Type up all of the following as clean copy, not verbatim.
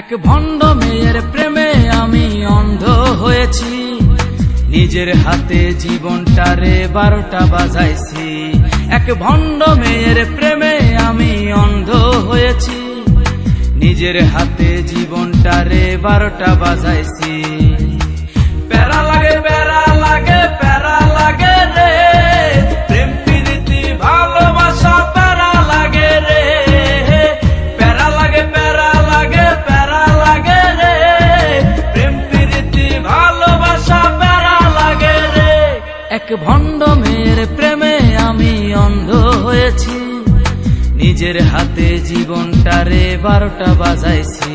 এক ভণ্ড মেয়ের প্রেমে আমি অন্ধ হয়েছি, নিজের হাতে জীবনটারে 12টা বাজাইছি। এক ভণ্ড মেয়ের প্রেমে আমি অন্ধ হয়েছি, নিজের হাতে জীবনটারে 12টা বাজাইছি। প্যারা লাগে প্যারা লাগে প্যারা লাগে রে, প্রেম প্রীতি ভালোবাসা প্যারা লাগে রে। প্যারা লাগে প্যারা লাগে প্যারা লাগে রে, প্রেম প্রীতি ভালোবাসা প্যারা লাগে রে। এক ভণ্ড মেয়ের প্রেমে আমি অন্ধ হয়েছি, নিজের হাতে জীবনটারে 12টা বাজাইছি।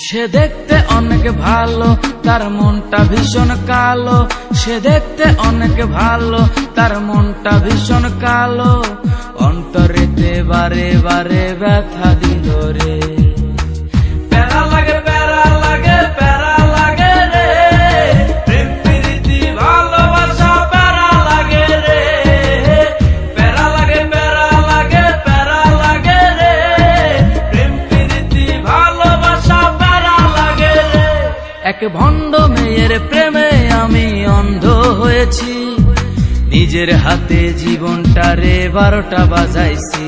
সে দেখতে অনেক ভালো, তার মনটা ভীষণ কালো। সে দেখতে অনেক ভালো, তার মনটা ভীষণ কালো। অন্তরেতে বারে বারে ব্যথা দিল রে। প্যারা লাগে প্যারা লাগে প্যারা লাগে রে, প্রেম প্রীতি ভালোবাসা প্যারা লাগে রে। প্যারা লাগে প্যারা লাগে প্যারা লাগে রে, প্রেম প্রীতি ভালোবাসা প্যারা লাগে রে। এক ভণ্ড মেয়ের প্রেমে আমি অন্ধ হয়েছি, নিজের হাতে জীবনটারে 12টা বাজাইছি।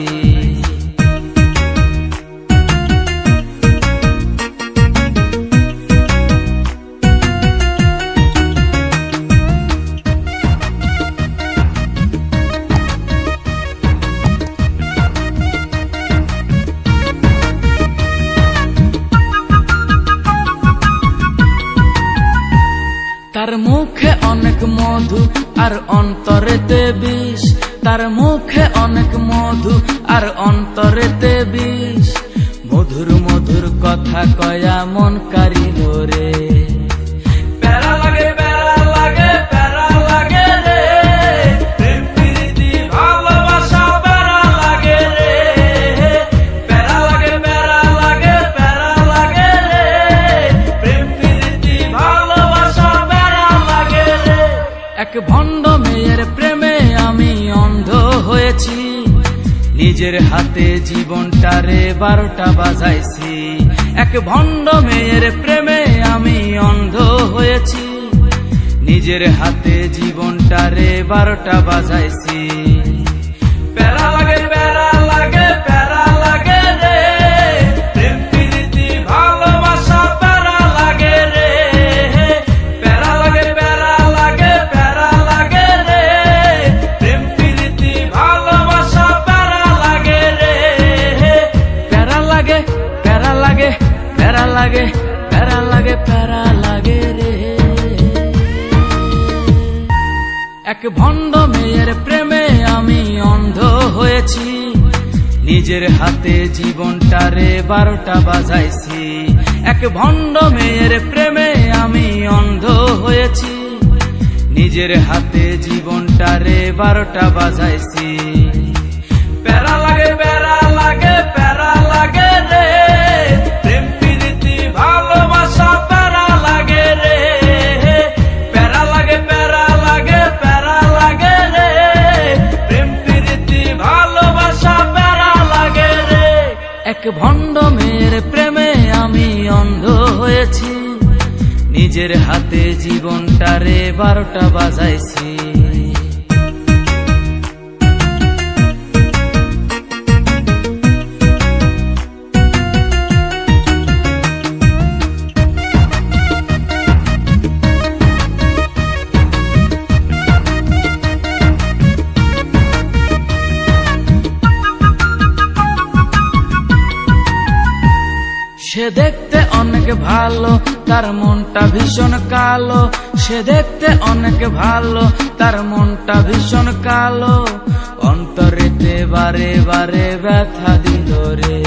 তার মুখে অনেক মধু আর অন্তরেতে বিষ। তার মুখে অনেক মধু আর অন্তরেতে বিষ। মধুর মধুর কথা কয়া মন কারিল রে। প্যারা লাগে প্যারা লাগে প্যারা লাগে রে, প্রেম প্রীতি ভালোবাসা প্যারা লাগে রে। প্যারা লাগে প্যারা লাগে প্যারা লাগে রে, প্রেম প্রীতি ভালোবাসা প্যারা লাগে রে। এক ভণ্ড মেয়ের প্রেমে আমি অন্ধ হয়েছি, নিজের হাতে জীবনটারে 12টা বাজাইছি। এক ভণ্ড মেয়ের প্রেমে আমি অন্ধ হয়েছি, নিজের হাতে জীবনটারে 12টা বাজাইছি। প্যারা লাগে প্যারা লাগে প্যারা লাগে রে, প্রেম প্রীতি ভালোবাসা প্যারা লাগে রে। প্যারা লাগে প্যারা লাগে প্যারা লাগে রে, প্রেম প্রীতি ভালোবাসা প্যারা লাগে রে। প্যারা লাগে প্যারা লাগে প্যারা লাগে প্যারা লাগে প্যারা লাগে রে। এক ভণ্ড মেয়ের প্রেমে আমি অন্ধ হয়েছি, নিজের হাতে জীবনটারে 12টা বাজাইছি। এক ভণ্ড মেয়ের প্রেমে আমি অন্ধ হয়েছি, নিজের হাতে জীবনটারে 12টা বাজাইছি। প্যারা লাগে প্যারা লাগে প্যারা লাগে রে, প্রেম প্রীতি ভালোবাসা প্যারা লাগে রে। প্যারা লাগে প্যারা লাগে প্যারা লাগে রে, প্রেম প্রীতি ভালোবাসা প্যারা লাগে রে। এক ভণ্ড মেয়ের প্রেমে আমি অন্ধ হয়েছি, নিজের হাতে জীবনটারে 12টা বাজাইছি। সে দেখতে অনেক ভালো, তার মনটা ভীষণ কালো। সে দেখতে অনেক ভালো, তার মনটা ভীষণ কালো। অন্তরেতে বারে বারে ব্যথা দিল রে।